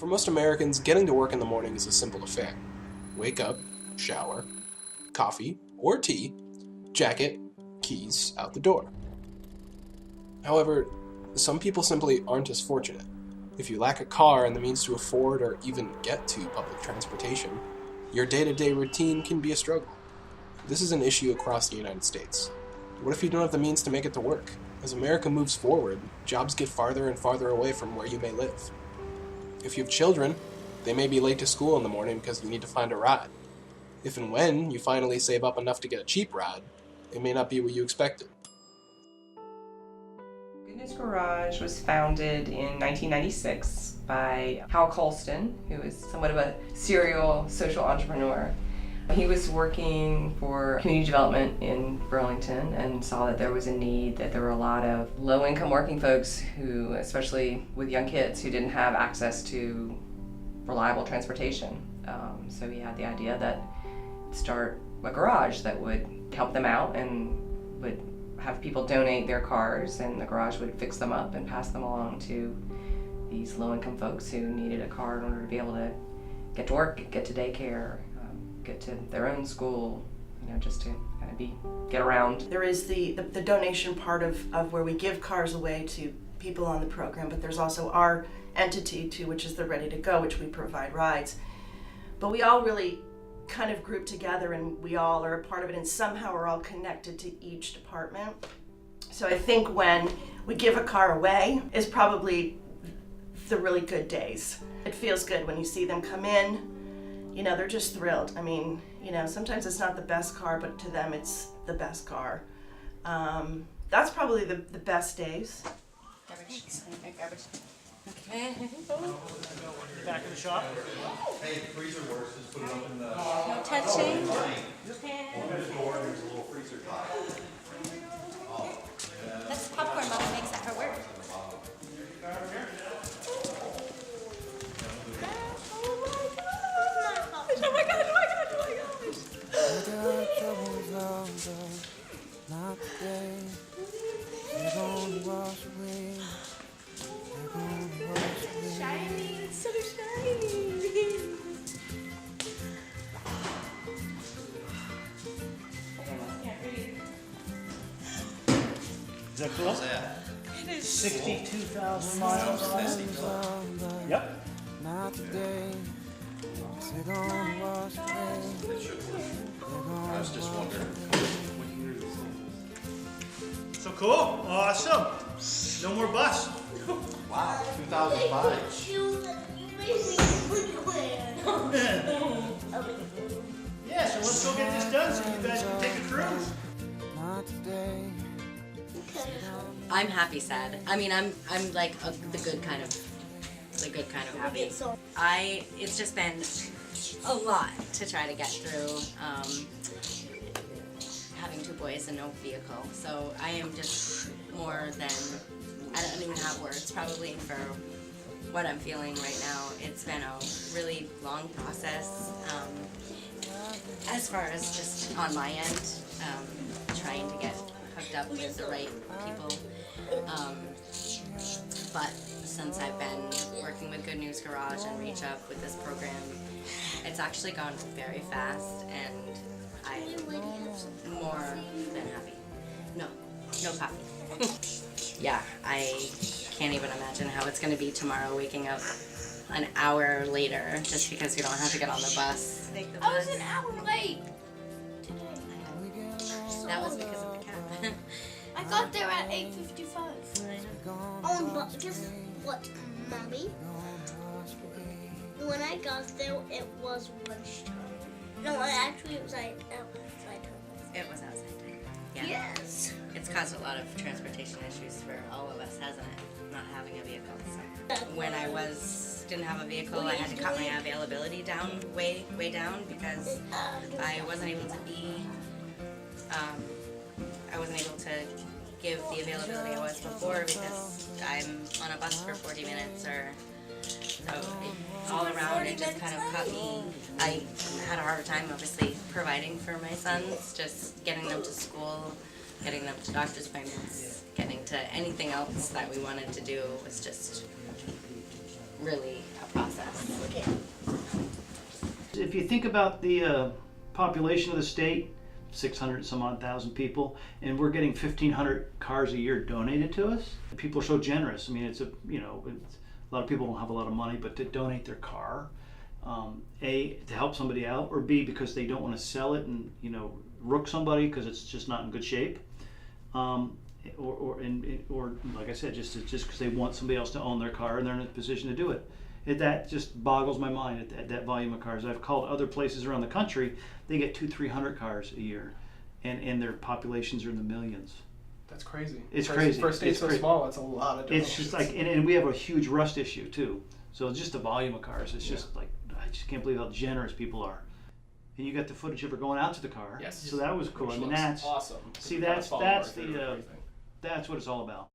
For most Americans, getting to work in the morning is a simple affair. Wake up, shower, coffee or tea, jacket, keys, out the door. However, some people simply aren't as fortunate. If you lack a car and the means to afford or even get to public transportation, your day-to-day routine can be a struggle. This is an issue across the United States. What if you don't have the means to make it to work? As America moves forward, jobs get farther and farther away from where you may live. If you have children, they may be late to school in the morning because you need to find a ride. If and when you finally save up enough to get a cheap ride, it may not be what you expected. Good News Garage was founded in 1996 by Hal Colston, who is somewhat of a serial social entrepreneur. He was working for community development in Burlington and saw that there was a need, that there were a lot of low-income working folks who, especially with young kids, who didn't have access to reliable transportation. So he had the idea that start a garage that would help them out and would have people donate their cars, and the garage would fix them up and pass them along to these low-income folks who needed a car in order to be able to get to work, get to daycare, get to their own school, just to kind of get around. There is the donation part of where we give cars away to people on the program, but there's also our entity too, which is the Ready to Go, which we provide rides. But we all really kind of group together, and we all are a part of it, and somehow we're all connected to each department. So I think when we give a car away is probably the really good days. It feels good when you see them come in. They're just thrilled. I mean, sometimes it's not the best car, but to them it's the best car. That's probably the best days. Okay. Back of the shop. Hey, the freezer works, just put it up in the... No touching. There's a door, there's a little freezer top. That's the popcorn mom makes at her work. Oh my god, oh my god, oh my gosh. Not today. They're gonna wash away. They're gonna wash away. Shiny, it's so shiny. Is that cool? That? It is 62,000 miles on it. Yep. Not today. They're gonna wash away. It should work. I was just wondering, what year is this? So cool. Awesome. No more bus. Wow, 2005. Yeah, so let's go get this done so you guys can take a cruise. Not today. I'm happy sad. I mean, I'm like the good kind of happy. It's just been a lot to try to get through, having two boys and no vehicle. So I am just more than, I don't even have words probably for what I'm feeling right now. It's been a really long process, as far as just on my end, trying to get hooked up with the right people. But since I've been working with Good News Garage and Reach Up with this program, it's actually gone very fast, and I'm more than happy. No coffee. Yeah, I can't even imagine how it's going to be tomorrow waking up an hour later just because we don't have to get on the bus. Take the bus. I was an hour late today. That was because of the cat. I got there at 8:55. Oh, but guess what, Mommy? When I got there, it was lunchtime. No, actually, it was outside time. It was outside time. Yeah. Yes. It's caused a lot of transportation issues for all of us, hasn't it? Not having a vehicle. So when I didn't have a vehicle, I had to cut my availability down way down because I wasn't able to give the availability I was before because I'm on a bus for 40 minutes so all around it just kind of cut me. I had a hard time obviously providing for my sons, just getting them to school, getting them to doctor's appointments, getting to anything else that we wanted to do was just really a process. If you think about the population of the state, 600 some odd thousand people, and we're getting 1,500 cars a year donated to us. People are so generous. I mean, it's a lot of people don't have a lot of money, but to donate their car, A, to help somebody out, or B, because they don't want to sell it and rook somebody because it's just not in good shape, or like I said, just because they want somebody else to own their car and they're in a position to do it. That just boggles my mind at that volume of cars. I've called other places around the country, they get 200-300 cars a year, and their populations are in the millions. That's crazy. It's crazy. For a state so small, it's a lot of donations. It's just like, and we have a huge rust issue too. So just the volume of cars, it's just like, I just can't believe how generous people are. And you got the footage of her going out to the car. Yes. So that was cool. Which I mean, looks that's awesome. See, You gotta that's follow that's her through the everything. that's what it's all about.